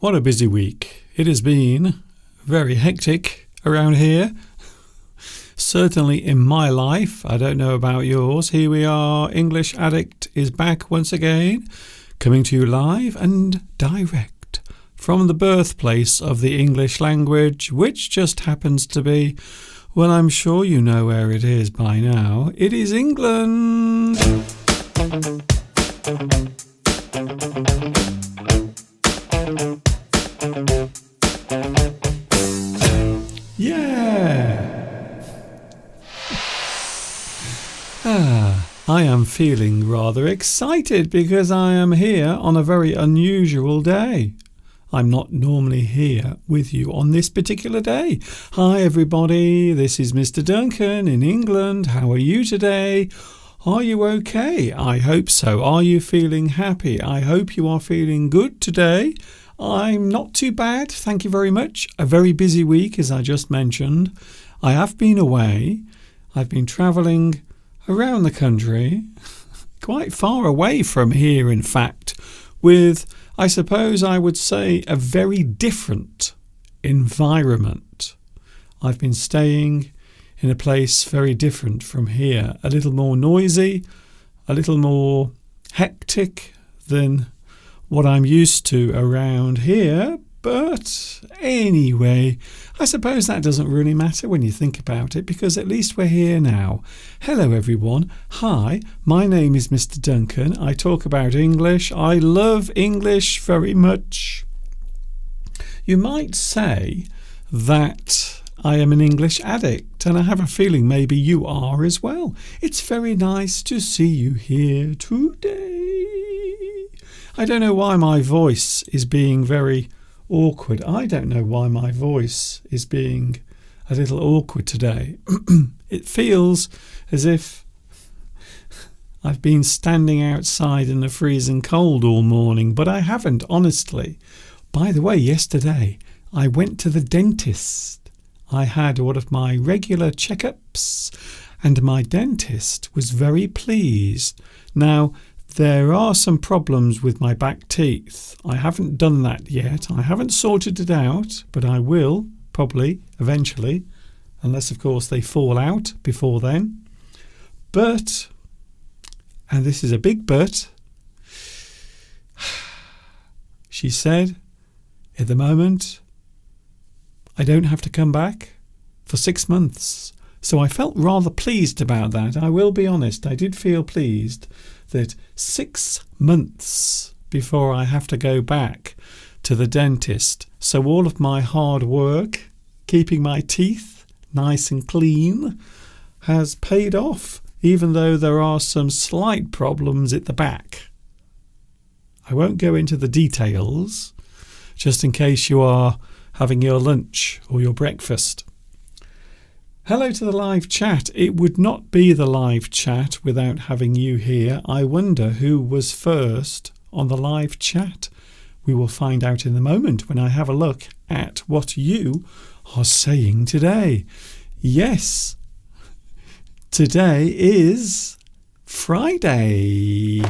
What a busy week. It has been very hectic around here. Certainly in my life. I don't know about yours. Here we are. English Addict is back once again, coming to you live and direct from the birthplace of the English language, which just happens to be, well, I'm sure you know where it is by now. It is England. I am feeling rather excited because I am here on a very unusual day. I'm not normally here with you on this particular day. Hi everybody, this is Mr. Duncan in England. How are you today? Are you okay? I hope so. Are you feeling happy? I hope you are feeling good today. I'm not too bad, thank you very much. A very busy week, as I just mentioned. I have been away. I've been travelling around the country, quite far away from here, in fact, with, I suppose I would say, a very different environment. I've been staying in a place very different from here, a little more noisy, a little more hectic than what I'm used to around here. But anyway, I suppose that doesn't really matter when you think about it, because at least we're here now. Hello everyone. Hi, my name is Mr. Duncan. I talk about English. I love English very much. You might say that I am an English addict, and I have a feeling maybe you are as well. It's very nice to see you here today. I don't know why my voice is being very awkward. I don't know why my voice is being a little awkward today. It feels as if I've been standing outside in the freezing cold all morning, but I haven't, honestly. By the way, yesterday I went to the dentist. I had one of my regular checkups, and my dentist was very pleased. Now, there are some problems with my back teeth. I haven't done that yet. I haven't sorted it out, but I will probably eventually, unless of course they fall out before then. But, and this is a big but, she said, at the moment, I don't have to come back for 6 months. So I felt rather pleased about that. I will be honest, I did feel pleased that 6 months before I have to go back to the dentist. So all of my hard work, keeping my teeth nice and clean, has paid off, even though there are some slight problems at the back. I won't go into the details, just in case you are having your lunch or your breakfast. Hello to the live chat. It would not be the live chat without having you here. I wonder who was first on the live chat. We will find out in a moment when I have a look at what you are saying today. Yes, today is Friday.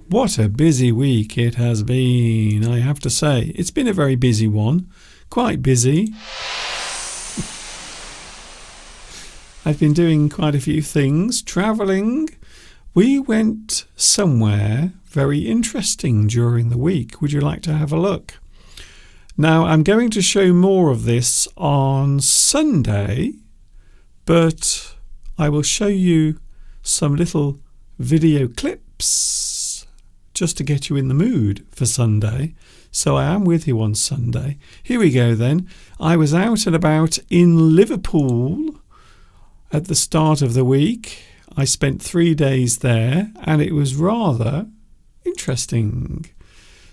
What a busy week it has been, I have to say. It's been a very busy one, quite busy. I've been doing quite a few things, travelling. We went somewhere very interesting during the week. Would you like to have a look? Now, I'm going to show more of this on Sunday, but I will show you some little video clips just to get you in the mood for Sunday. So I am with you on Sunday. Here we go then. I was out and about in Liverpool at the start of the week. I spent 3 days there, and it was rather interesting.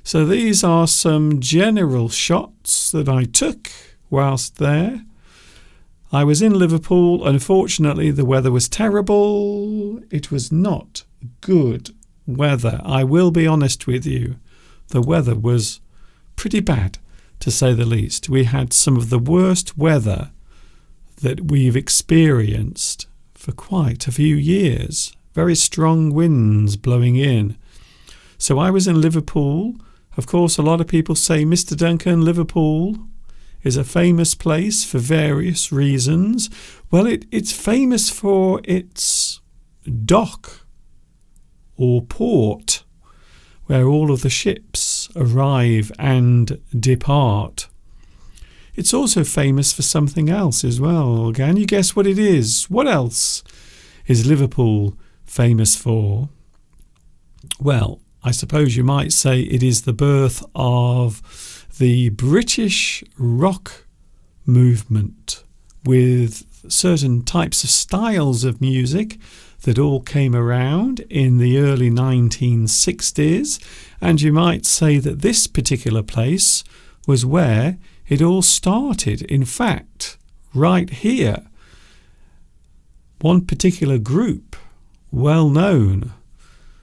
So these are some general shots that I took whilst there. I was in Liverpool. Unfortunately, the weather was terrible. It was not good weather. I will be honest with you. The weather was pretty bad, to say the least. We had some of the worst weather that we've experienced for quite a few years. Very strong winds blowing in. So I was in Liverpool. Of course, a lot of people say, Mr. Duncan, Liverpool is a famous place for various reasons. Well, it's famous for its dock or port, where all of the ships arrive and depart. It's also famous for something else as well. Can you guess what it is? What else is Liverpool famous for? Well, I suppose you might say it is the birth of the British rock movement, with certain types of styles of music that all came around in the early 1960s, and you might say that this particular place was where it all started. In fact, right here, one particular group, well known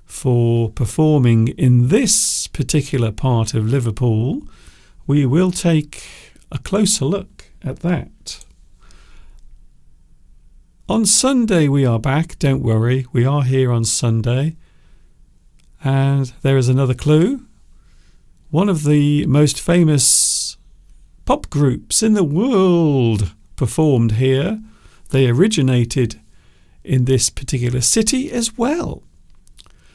for performing in this particular part of Liverpool, we will take a closer look at that. On Sunday we are back, don't worry, we are here on Sunday. And there is another clue. One of the most famous pop groups in the world performed here. They originated in this particular city as well.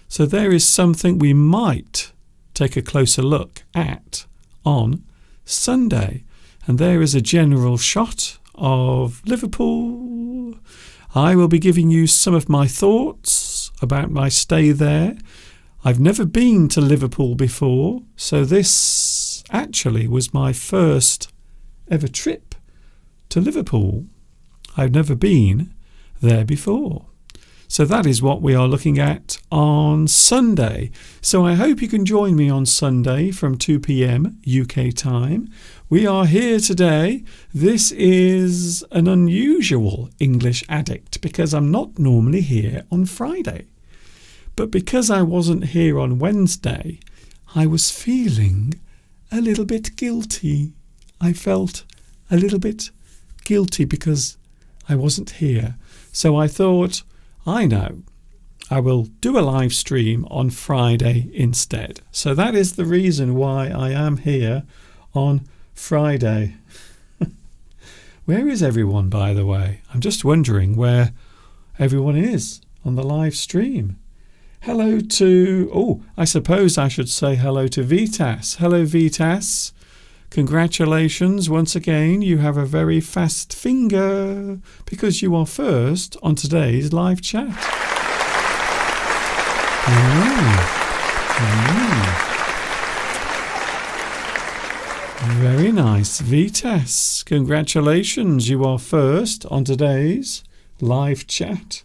So there is something we might take a closer look at on Sunday. And there is a general shot of Liverpool. I will be giving you some of my thoughts about my stay there. I've never been to Liverpool before, so this actually was my first ever trip to Liverpool. I've never been there before. So that is what we are looking at on Sunday. So I hope you can join me on Sunday from 2 p.m. UK time. We are here today. This is an unusual English Addict because I'm not normally here on Friday. But because I wasn't here on Wednesday, I was feeling a little bit guilty. I felt a little bit guilty because I wasn't here. So I thought, I know, I will do a live stream on Friday instead. So that is the reason why I am here on Friday. Where is everyone, by the way? I'm just wondering where everyone is on the live stream. Hello to, I suppose I should say hello to Vitas. Hello, Vitas. Congratulations once again. You have a very fast finger because you are first on today's live chat. Very nice, Vitas. Congratulations. You are first on today's live chat.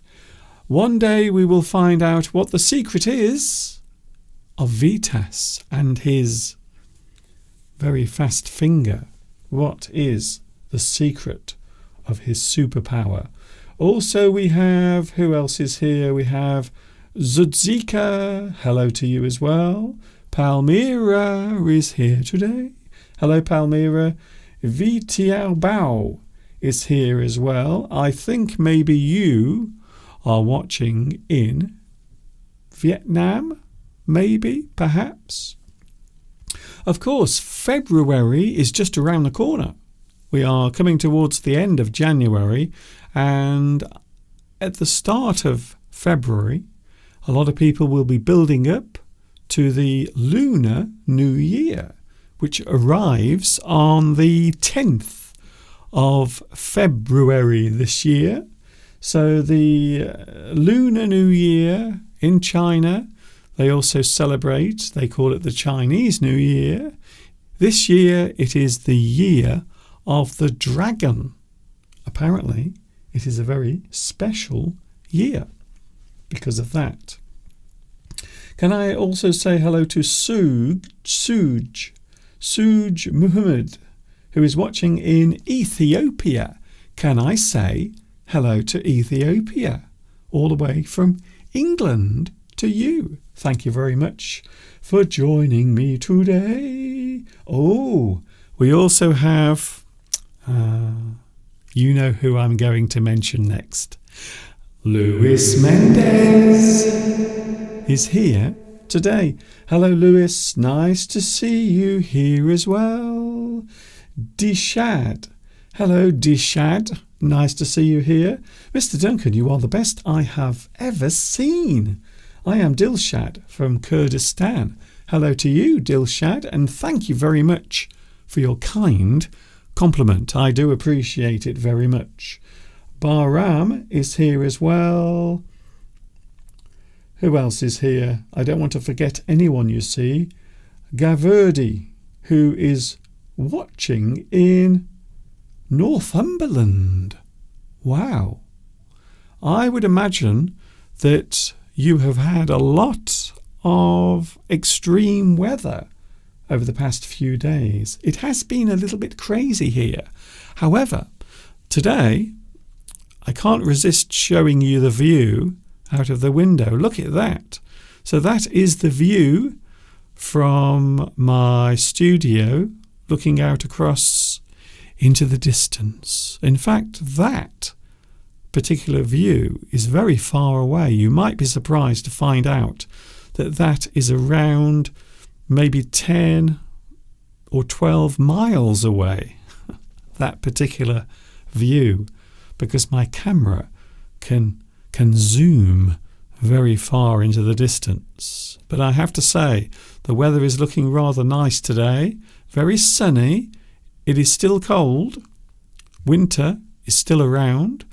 One day we will find out what the secret is of Vitas and his very fast finger. What is the secret of his superpower? Also we have, who else is here? We have Zudzika. Hello to you as well. Palmyra is here today. Hello, Palmyra. Vitiao Bao is here as well. I think maybe you are watching in Vietnam, maybe, perhaps. Of course, February is just around the corner. We are coming towards the end of January, and at the start of February, a lot of people will be building up to the Lunar New Year, which arrives on the 10th of February this year. So the Lunar New Year in China, they also celebrate, they call it the Chinese New Year. This year it is the year of the dragon. Apparently it is a very special year because of that. Can I also say hello to Suj Muhammad, who is watching in Ethiopia? Can I say hello to Ethiopia, all the way from England to you. Thank you very much for joining me today. Oh, we also have, you know who I'm going to mention next. Luis Mendez is here today. Hello, Luis. Nice to see you here as well. Dishad. Hello, Dishad. Nice to see you here. Mr. Duncan, you are the best I have ever seen. I am Dilshad from Kurdistan. Hello to you, Dilshad, and thank you very much for your kind compliment. I do appreciate it very much. Bahram is here as well. Who else is here? I don't want to forget anyone, you see. Gaverdi, who is watching in Northumberland. Wow. I would imagine that you have had a lot of extreme weather over the past few days. It has been a little bit crazy here. However, today I can't resist showing you the view out of the window. Look at that. So that is the view from my studio looking out across into the distance. In fact, that particular view is very far away. You might be surprised to find out that that is around maybe 10 or 12 miles away, that particular view, because my camera can zoom very far into the distance. But I have to say, the weather is looking rather nice today, very sunny. It is still cold. Winter is still around,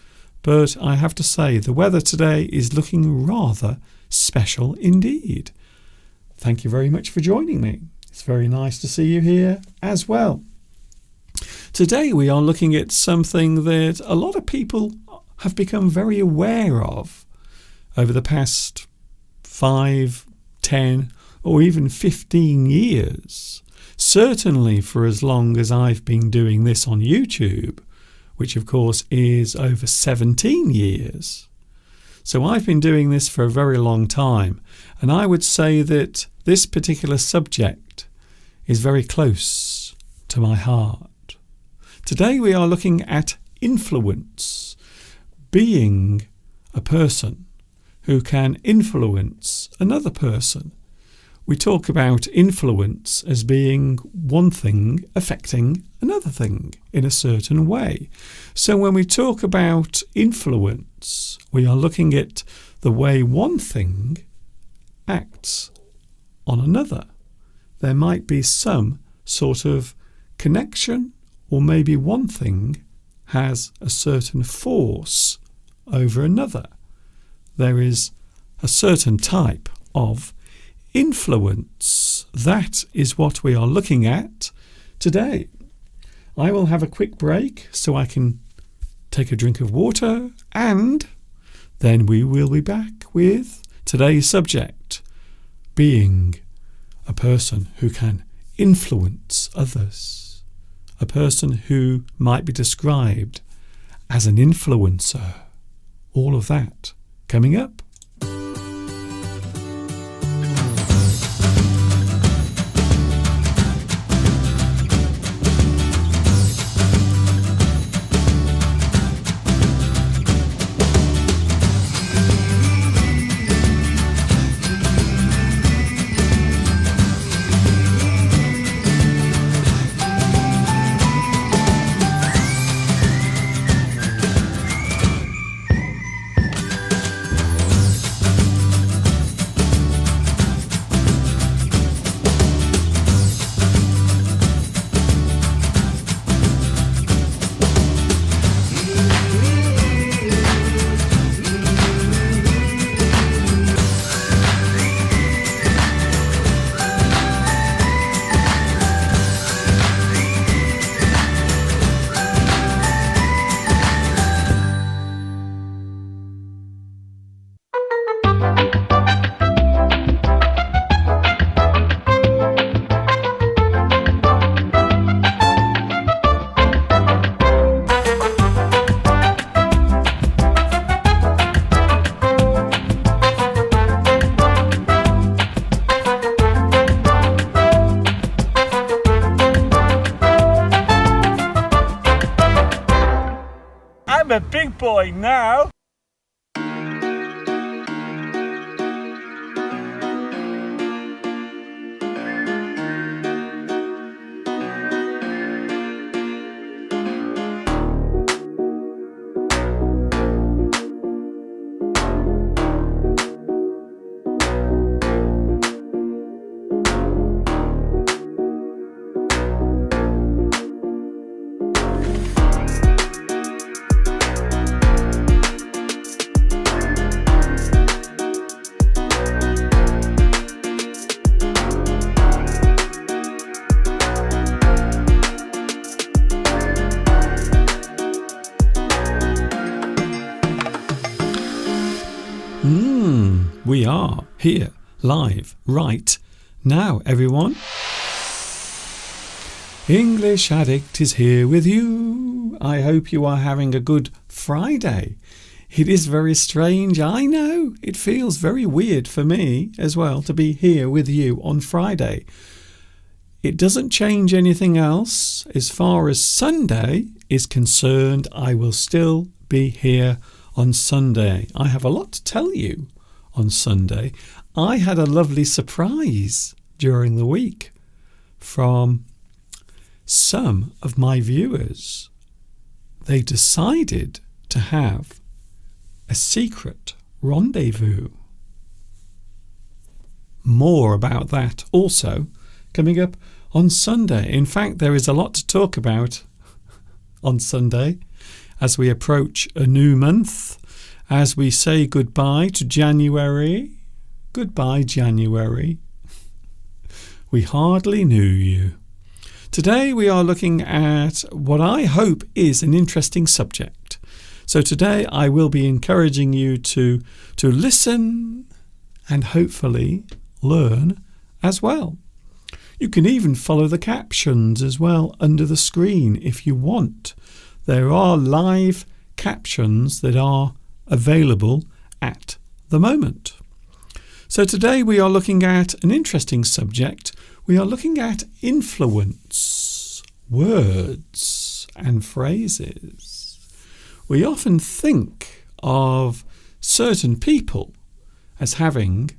but I have to say the weather today is looking rather special indeed. Thank you very much for joining me. It's very nice to see you here as well. Today we are looking at something that a lot of people have become very aware of over the past 5, 10 or even 15 years. Certainly for as long as I've been doing this on YouTube, which of course is over 17 years. So I've been doing this for a very long time, and I would say that this particular subject is very close to my heart. Today we are looking at influence, being a person who can influence another person. We talk about influence as being one thing affecting another thing in a certain way. So when we talk about influence, we are looking at the way one thing acts on another. There might be some sort of connection, or maybe one thing has a certain force over another. There is a certain type of influence. That is what we are looking at today. I will have a quick break so I can take a drink of water, and then we will be back with today's subject, being a person who can influence others, a person who might be described as an influencer. All of that coming up. I'm a big boy now. We are here, live, right now, everyone. English Addict is here with you. I hope you are having a good Friday. It is very strange, I know. It feels very weird for me as well to be here with you on Friday. It doesn't change anything else. As far as Sunday is concerned, I will still be here on Sunday. I have a lot to tell you. On Sunday, I had a lovely surprise during the week from some of my viewers. They decided to have a secret rendezvous. More about that also coming up on Sunday. In fact, there is a lot to talk about on Sunday as we approach a new month. As we say goodbye to January. Goodbye, January. We hardly knew you. Today we are looking at what I hope is an interesting subject. So today I will be encouraging you to listen and hopefully learn as well. You can even follow the captions as well under the screen if you want. There are live captions that are available at the moment. So today we are looking at an interesting subject. We are looking at influence, words and phrases. We often think of certain people as having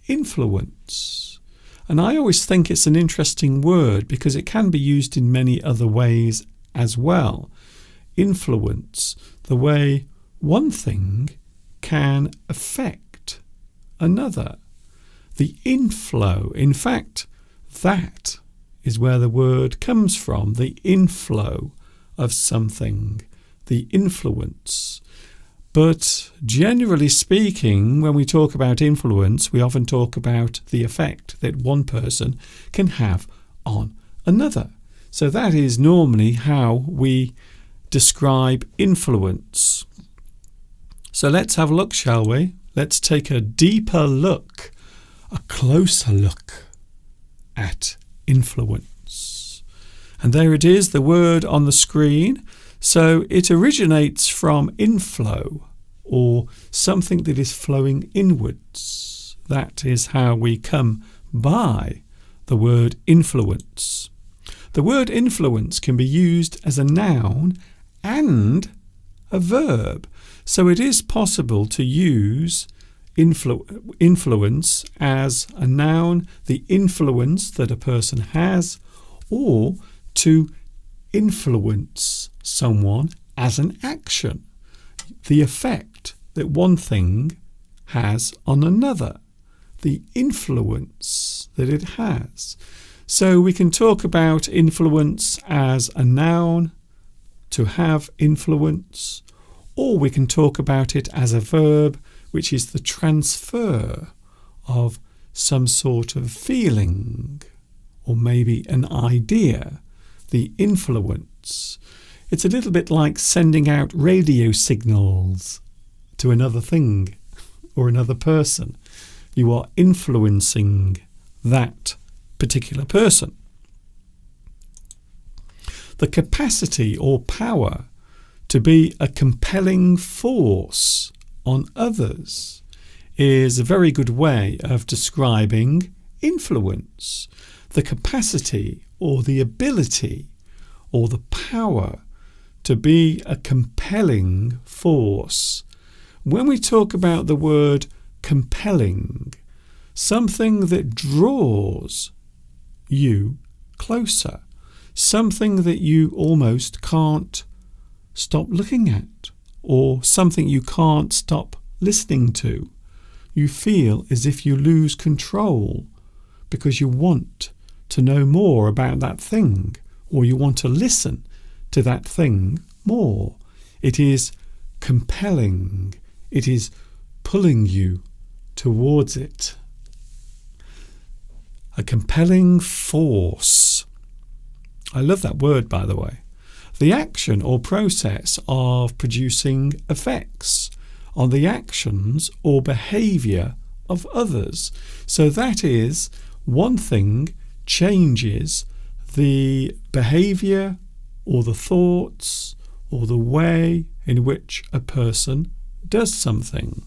influence. And I always think it's an interesting word because it can be used in many other ways as well. Influence, the way one thing can affect another. The inflow, in fact, that is where the word comes from, the inflow of something, the influence. But generally speaking, when we talk about influence, we often talk about the effect that one person can have on another. So that is normally how we describe influence. So let's have a look, shall we? Let's take a deeper look, a closer look at influence. And there it is, the word on the screen. So it originates from inflow, or something that is flowing inwards. That is how we come by the word influence. The word influence can be used as a noun and a verb. So it is possible to use influence as a noun, the influence that a person has, or to influence someone as an action, the effect that one thing has on another, the influence that it has. So we can talk about influence as a noun, to have influence, or we can talk about it as a verb, which is the transfer of some sort of feeling or maybe an idea, the influence. It's a little bit like sending out radio signals to another thing or another person. You are influencing that particular person. The capacity or power to be a compelling force on others is a very good way of describing influence. The capacity or the ability or the power to be a compelling force. When we talk about the word compelling, something that draws you closer, something that you almost can't stop looking at, or something you can't stop listening to. You feel as if you lose control because you want to know more about that thing, or you want to listen to that thing more. It is compelling. It is pulling you towards it. A compelling force. I love that word, by the way. The action or process of producing effects on the actions or behaviour of others. So that is, one thing changes the behaviour or the thoughts or the way in which a person does something.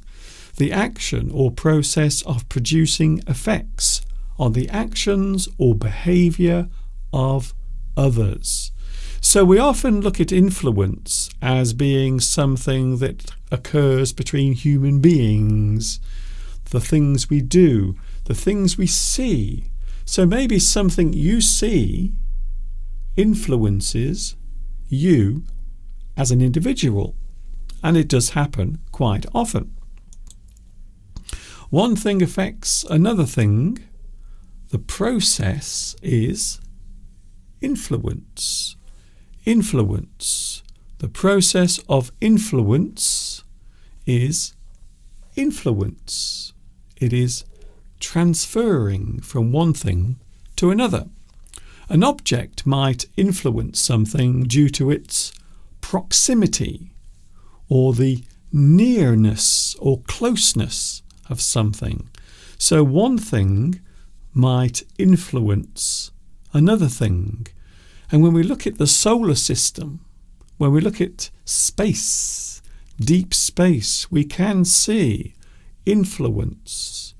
The action or process of producing effects on the actions or behaviour of others. So we often look at influence as being something that occurs between human beings, the things we do, the things we see. So maybe something you see influences you as an individual, and it does happen quite often. One thing affects another thing. The process is influence. Influence. The process of influence is influence. It is transferring from one thing to another. An object might influence something due to its proximity or the nearness or closeness of something. So one thing might influence another thing. And when we look at the solar system, when we look at space, deep space, we can see influence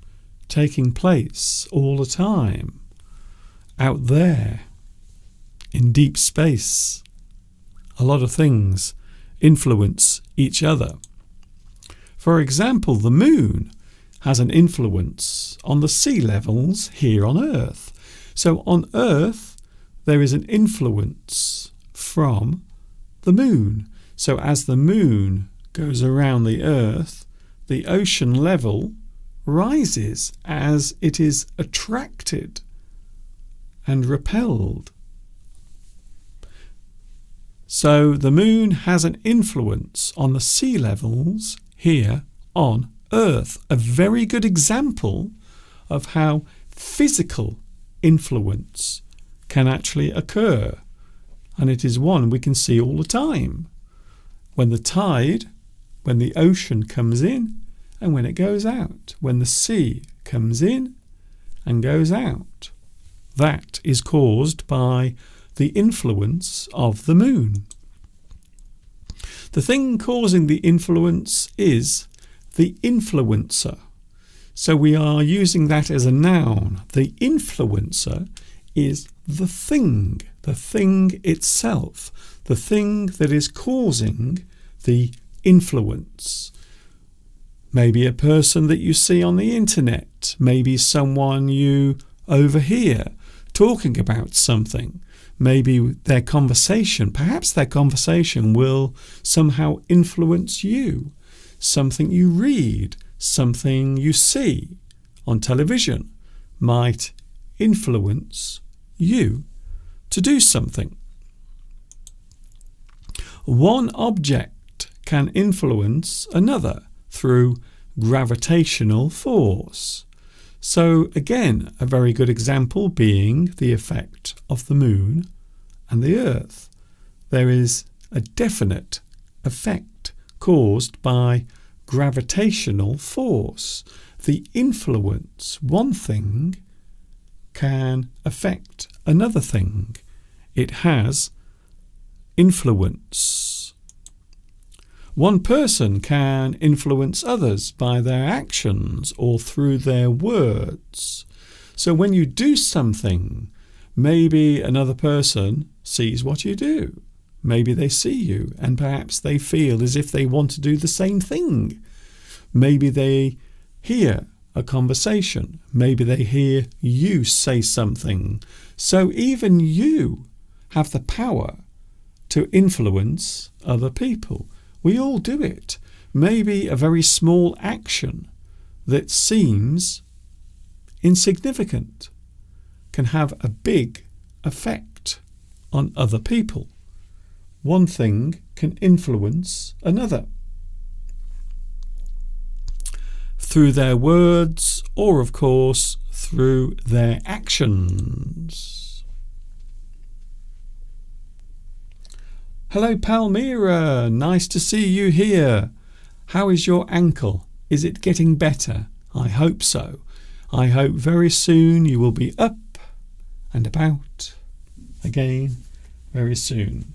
taking place all the time. Out there, in deep space, a lot of things influence each other. For example, the moon has an influence on the sea levels here on Earth. So on Earth, there is an influence from the moon. So as the moon goes around the Earth, the ocean level rises as it is attracted and repelled. So the moon has an influence on the sea levels here on Earth. A very good example of how physical influence can actually occur. And it is one we can see all the time. When the tide, when the ocean comes in and when it goes out. When the sea comes in and goes out. That is caused by the influence of the moon. The thing causing the influence is the influencer. So we are using that as a noun. The influencer is the thing itself, the thing that is causing the influence. Maybe a person that you see on the internet, maybe someone you overhear talking about something. Maybe their conversation, perhaps their conversation will somehow influence you. Something you read, something you see on television might influence you to do something. One object can influence another through gravitational force. So again, a very good example being the effect of the moon and the Earth. There is a definite effect caused by gravitational force. The influence, one thing, can affect another thing. It has influence. One person can influence others by their actions or through their words. So when you do something, maybe another person sees what you do. Maybe they see you and perhaps they feel as if they want to do the same thing. Maybe they hear a conversation. Maybe they hear you say something. So even you have the power to influence other people. We all do it. Maybe a very small action that seems insignificant can have a big effect on other people. One thing can influence another through their words or, of course, through their actions. Hello, Palmyra. Nice to see you here. How is your ankle? Is it getting better? I hope so. I hope very soon you will be up and about again very soon.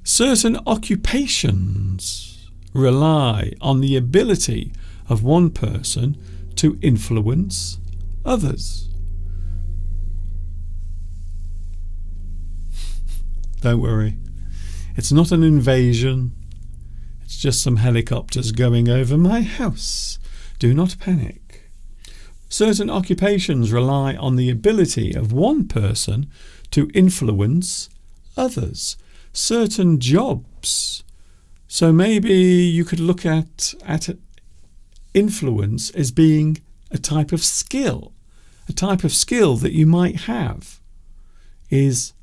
Certain occupations rely on the ability of one person to influence others. Don't worry, it's not an invasion. It's just some helicopters going over my house. Do not panic. Certain occupations rely on the ability of one person to influence others. Certain jobs. So maybe you could look at influence as being a type of skill. A type of skill that you might have is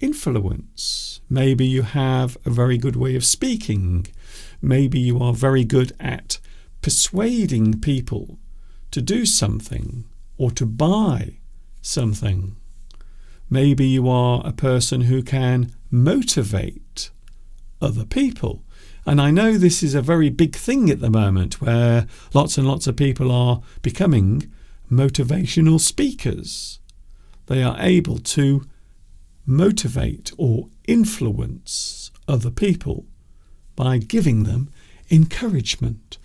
influence. Maybe you have a very good way of speaking. Maybe you are very good at persuading people to do something or to buy something. Maybe you are a person who can motivate other people. And I know this is a very big thing at the moment where lots and lots of people are becoming motivational speakers. They are able to motivate or influence other people by giving them encouragement.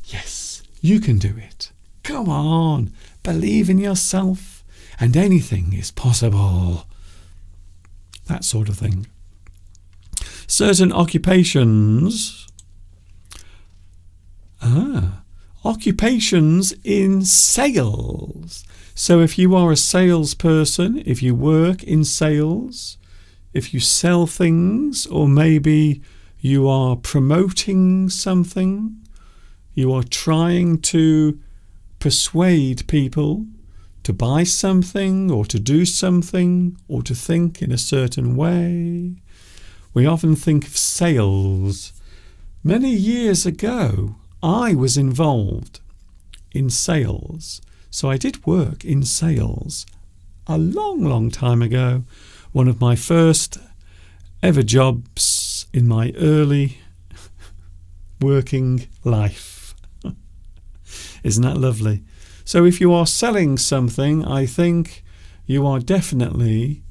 Yes, you can do it. Come on, believe in yourself and anything is possible. That sort of thing. Certain occupations. Occupations in sales. So if you are a salesperson, if you work in sales, if you sell things, or maybe you are promoting something, you are trying to persuade people to buy something or to do something or to think in a certain way. We often think of sales. Many years ago, I was involved in sales. So I did work in sales a long, long time ago. One of my first ever jobs in my early working life. Isn't that lovely? So if you are selling something, I think you are definitely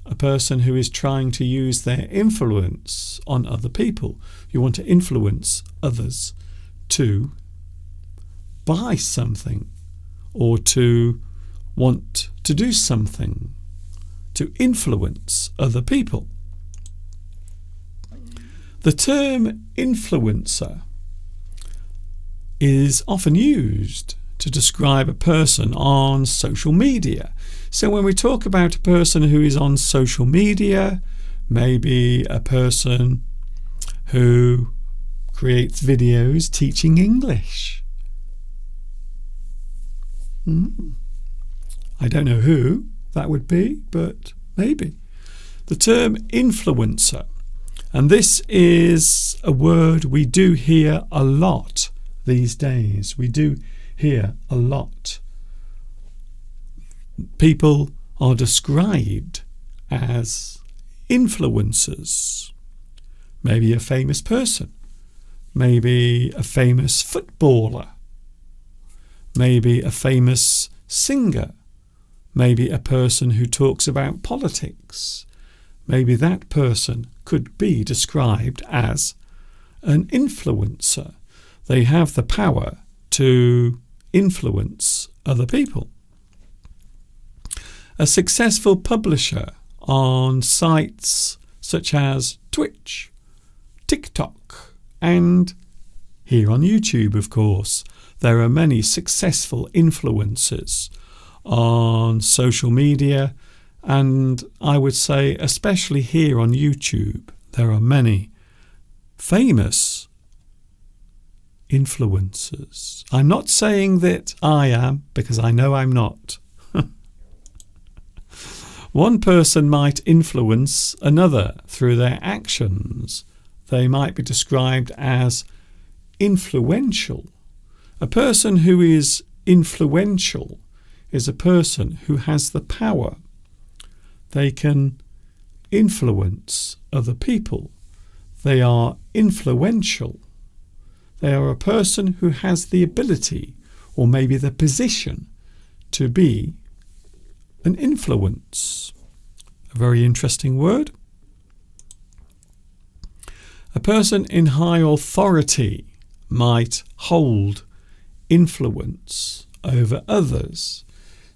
a person who is trying to use their influence on other people. You want to influence others to buy something or to want to do something, to influence other people. The term influencer is often used to describe a person on social media. So when we talk about a person who is on social media, maybe a person who creates videos teaching English. I don't know who that would be, but maybe. The term influencer, and this is a word we do hear a lot these days. We do hear a lot. People are described as influencers. Maybe a famous person, maybe a famous footballer, maybe a famous singer, maybe a person who talks about politics. Maybe that person could be described as an influencer. They have the power to influence other people. a successful publisher on sites such as Twitch, TikTok, and here on YouTube, of course. There are many successful influencers on social media, and I would say especially here on YouTube, there are many famous influencers. I'm not saying that I am, because I know I'm not. One person might influence another through their actions. They might be described as influential. A person who is influential is a person who has the power. They can influence other people. They are influential. They are a person who has the ability, or maybe the position, to be an influence. A very interesting word. A person in high authority might hold influence over others.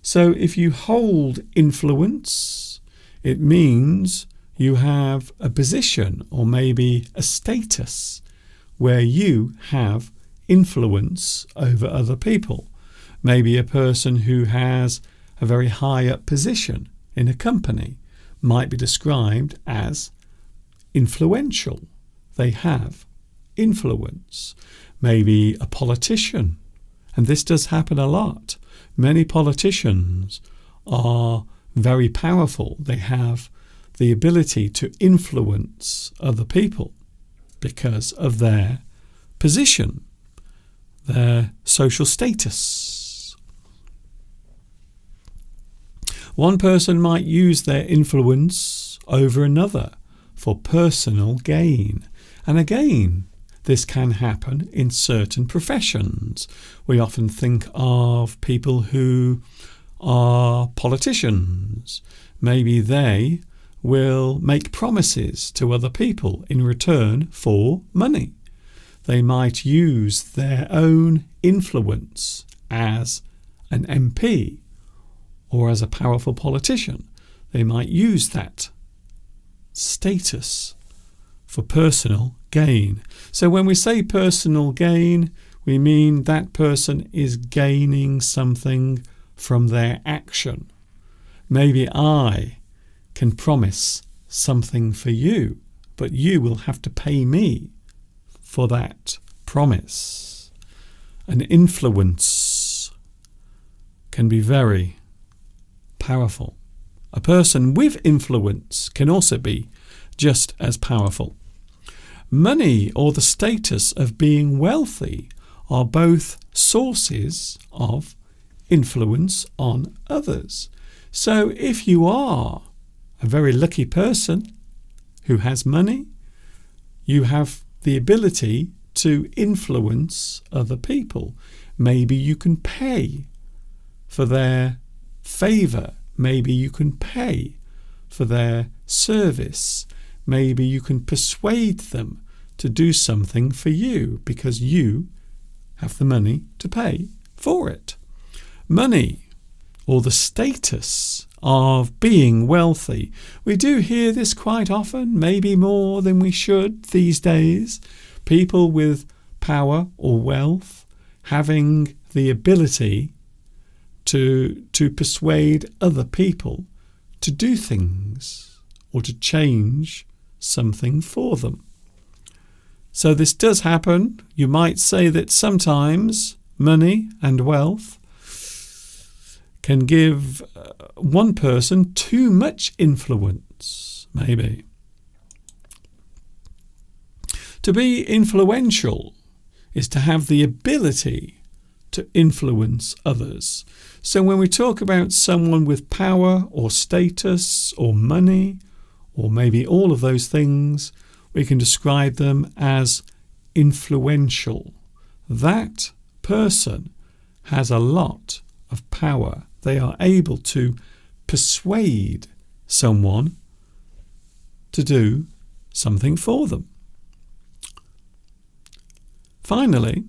So if you hold influence, it means you have a position or maybe a status where you have influence over other people. Maybe a person who has a very high up position in a company might be described as influential. They have influence. Maybe a politician, and this does happen a lot. Many politicians are very powerful. They have the ability to influence other people because of their position, their social status. One person might use their influence over another for personal gain. And again, this can happen in certain professions. We often think of people who are politicians. Maybe they will make promises to other people in return for money. They might use their own influence as an MP or as a powerful politician. They might use that status for personal gain. So when we say personal gain, we mean that person is gaining something from their action. Maybe I can promise something for you, but you will have to pay me for that promise. An influence can be very powerful. A person with influence can also be just as powerful. Money or the status of being wealthy are both sources of influence on others. So if you are a very lucky person who has money, you have the ability to influence other people. Maybe you can pay for their favour. Maybe you can pay for their service. Maybe you can persuade them to do something for you because you have the money to pay for it. Money, or the status of being wealthy. We do hear this quite often, maybe more than we should these days. People with power or wealth having the ability to persuade other people to do things or to change something for them. So this does happen. You might say that sometimes money and wealth can give one person too much influence, maybe. To be influential is to have the ability to influence others. So when we talk about someone with power or status or money, or maybe all of those things, we can describe them as influential. That person has a lot of power. They are able to persuade someone to do something for them. Finally,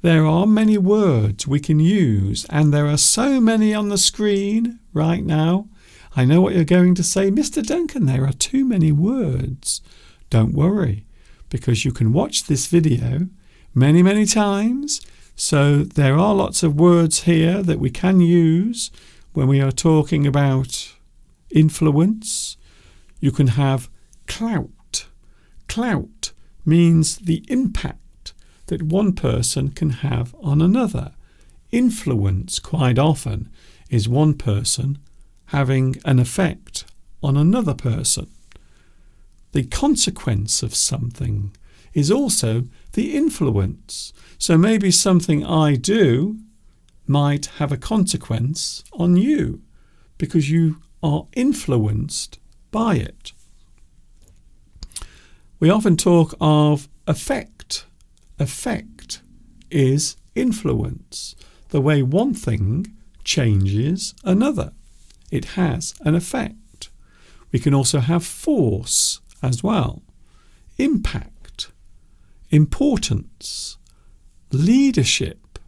There are many words we can use, and there are so many on the screen right now. I know what you're going to say, Mr. Duncan, there are too many words. Don't worry, because you can watch this video many, many times. So there are lots of words here that we can use when we are talking about influence. You can have clout. Clout means the impact that one person can have on another. Influence, quite often, is one person having an effect on another person. The consequence of something is also the influence. So maybe something I do might have a consequence on you because you are influenced by it. We often talk of effect. Effect is influence. The way one thing changes another. It has an effect. We can also have force as well. Impact, importance, leadership.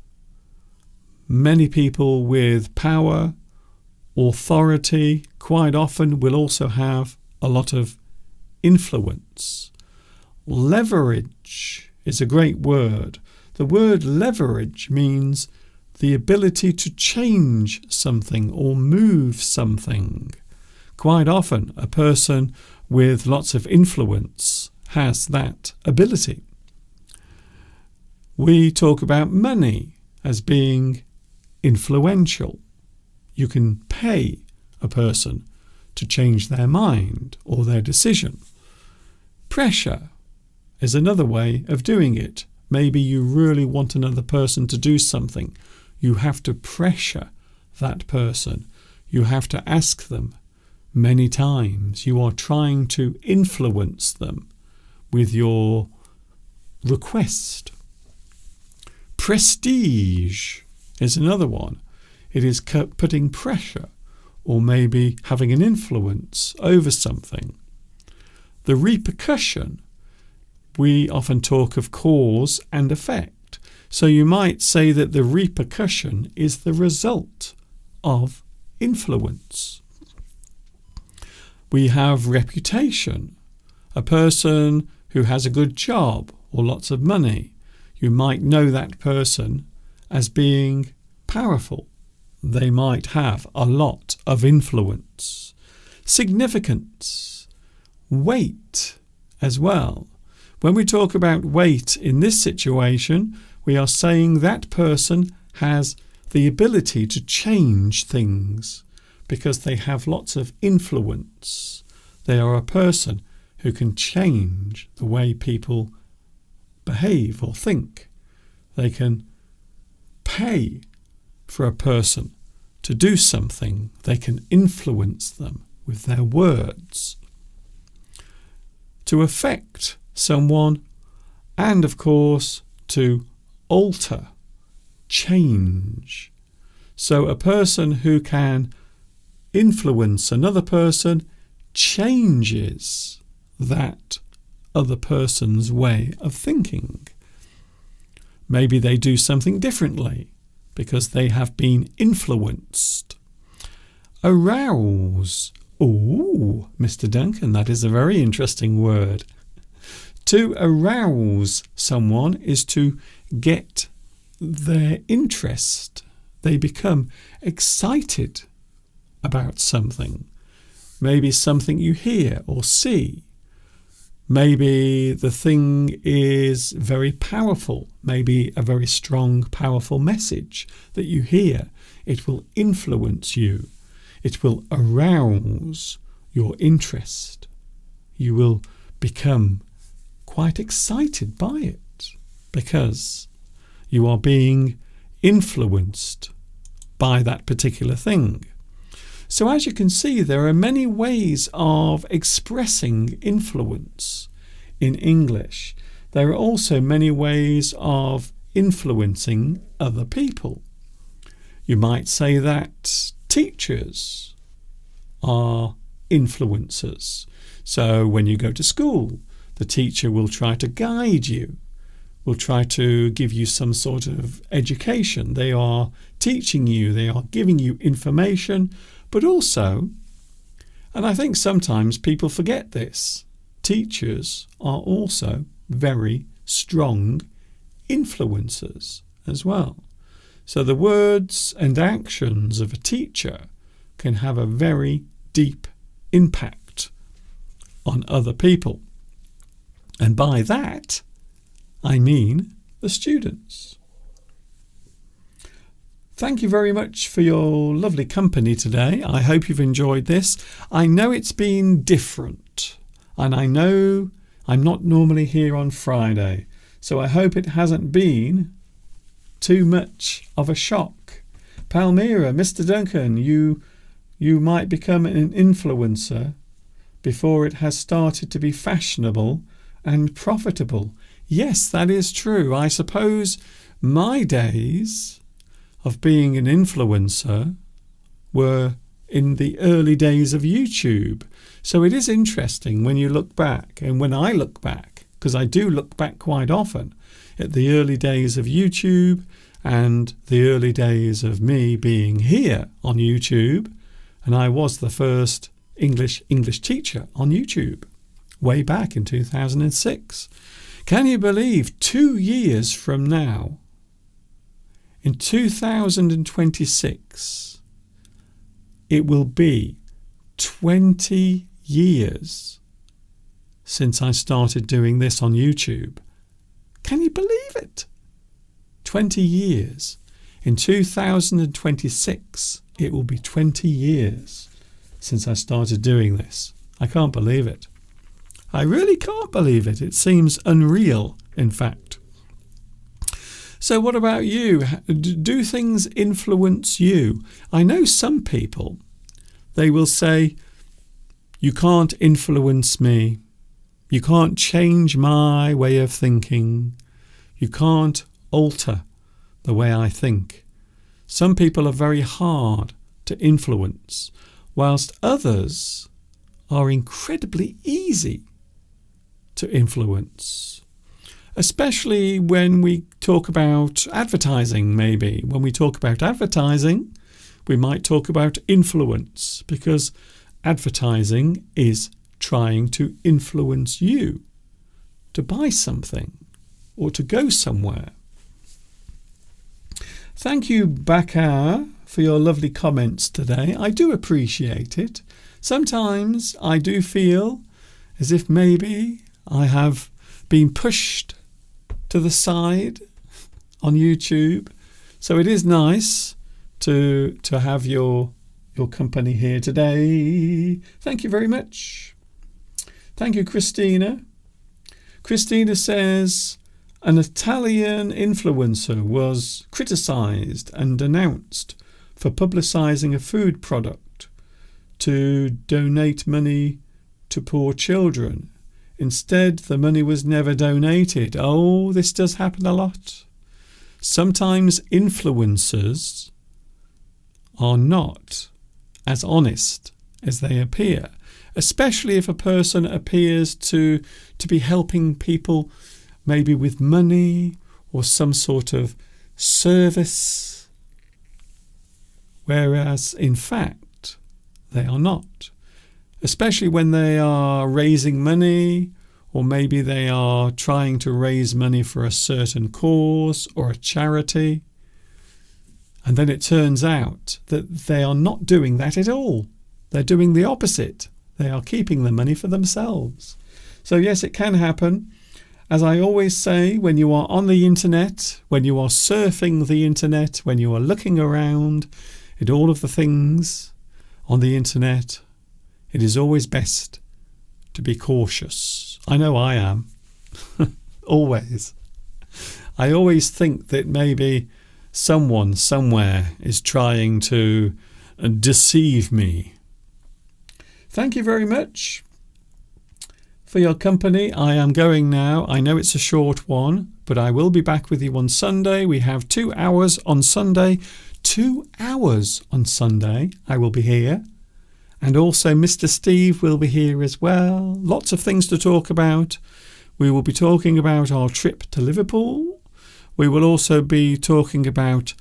Many people with power, authority, quite often will also have a lot of influence. Leverage is a great word. The word leverage means the ability to change something or move something. Quite often, a person with lots of influence has that ability. We talk about money as being influential. You can pay a person to change their mind or their decision. Pressure is another way of doing it. Maybe you really want another person to do something. You have to pressure that person. You have to ask them many times. You are trying to influence them with your request. Prestige is another one. It is putting pressure or maybe having an influence over something. The repercussion, we often talk of cause and effect. So you might say that the repercussion is the result of influence. We have reputation. A person who has a good job or lots of money, you might know that person as being powerful. They might have a lot of influence. Significance, weight as well. When we talk about weight in this situation, we are saying that person has the ability to change things because they have lots of influence. They are a person who can change the way people behave or think. They can pay for a person to do something. They can influence them with their words. To affect someone, and of course to alter, change. So a person who can influence another person changes that other person's way of thinking. Maybe they do something differently because they have been influenced. Arouse. Oh, Mr. Duncan, that is a very interesting word. To arouse someone is to get their interest. They become excited about something. Maybe something you hear or see. Maybe the thing is very powerful. Maybe a very strong, powerful message that you hear. It will influence you. It will arouse your interest. You will become quite excited by it because you are being influenced by that particular thing. So as you can see, there are many ways of expressing influence in English. There are also many ways of influencing other people. You might say that teachers are influencers. So when you go to school, the teacher will try to guide you, will try to give you some sort of education. They are teaching you, they are giving you information, but also, and I think sometimes people forget this, teachers are also very strong influencers as well. So the words and actions of a teacher can have a very deep impact on other people. And by that, I mean the students. Thank you very much for your lovely company today. I hope you've enjoyed this. I know it's been different, and I know I'm not normally here on Friday, so I hope it hasn't been too much of a shock. Palmyra, Mr. Duncan, you might become an influencer before it has started to be fashionable and profitable. Yes, that is true. I suppose my days of being an influencer were in the early days of YouTube. So it is interesting when you look back, and when I look back, because I do look back quite often at the early days of YouTube and the early days of me being here on YouTube. And I was the first English teacher on YouTube way back in 2006. Can you believe 2 years from now, in 2026, it will be 20 years since I started doing this on YouTube. Can you believe it? 20 years. In 2026, it will be 20 years since I started doing this. I can't believe it. I really can't believe it. It seems unreal, in fact. So what about you? Do things influence you? I know some people, they will say, you can't influence me. You can't change my way of thinking. You can't alter the way I think. Some people are very hard to influence, whilst others are incredibly easy to influence. Especially when we talk about advertising, maybe. When we talk about advertising, we might talk about influence, because advertising is trying to influence you to buy something or to go somewhere. Thank you, Bakar, for your lovely comments today. I do appreciate it. Sometimes I do feel as if maybe I have been pushed to the side on YouTube. So it is nice to have your company here today. Thank you very much. Thank you, Christina. Christina says, an Italian influencer was criticised and denounced for publicising a food product to donate money to poor children. Instead, the money was never donated. Oh, this does happen a lot. Sometimes influencers are not as honest as they appear, especially if a person appears to be helping people maybe with money or some sort of service, whereas in fact they are not. Especially when they are raising money, or maybe they are trying to raise money for a certain cause or a charity, and then it turns out that they are not doing that at all. They're doing the opposite. They are keeping the money for themselves. So yes, it can happen. As I always say, when you are on the internet, when you are surfing the internet, when you are looking around at all of the things on the internet, it is always best to be cautious. I know I am. Always. I always think that maybe someone somewhere is trying to deceive me. Thank you very much for your company. I am going now. I know it's a short one, but I will be back with you on Sunday. We have 2 hours on Sunday. 2 hours on Sunday I will be here. And also Mr. Steve will be here as well. Lots of things to talk about. We will be talking about our trip to Liverpool. We will also be talking about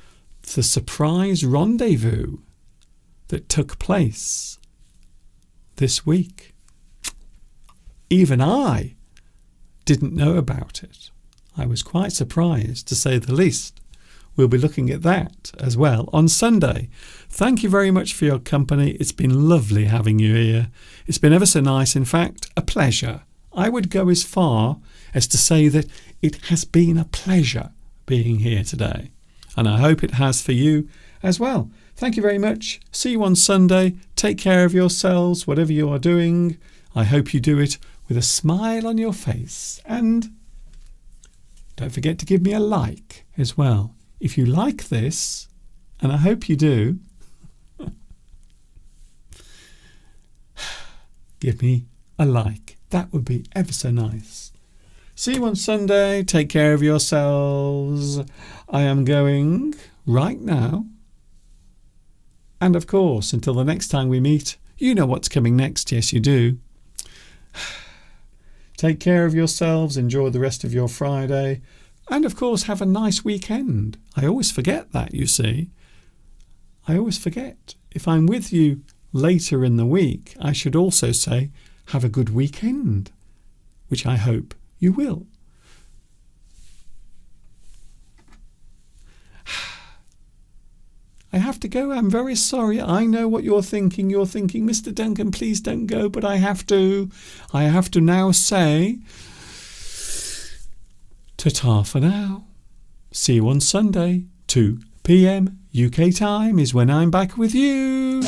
the surprise rendezvous that took place this week. Even I didn't know about it. I was quite surprised, to say the least. We'll be looking at that as well on Sunday. Thank you very much for your company. It's been lovely having you here. It's been ever so nice. In fact, a pleasure. I would go as far as to say that it has been a pleasure being here today. And I hope it has for you as well. Thank you very much. See you on Sunday. Take care of yourselves, whatever you are doing. I hope you do it with a smile on your face. And don't forget to give me a like as well. If you like this, and I hope you do, give me a like. That would be ever so nice. See you on Sunday. Take care of yourselves. I am going right now. And of course, until the next time we meet, you know what's coming next. Yes, you do. Take care of yourselves. Enjoy the rest of your Friday. And of course, have a nice weekend. I always forget that, you see. I always forget. If I'm with you later in the week, I should also say, have a good weekend, which I hope you will. I have to go. I'm very sorry. I know what you're thinking. You're thinking, Mr. Duncan, please don't go, but I have to. I have to now say, ta-ta for now. See you on Sunday, 2 p.m. UK time is when I'm back with you.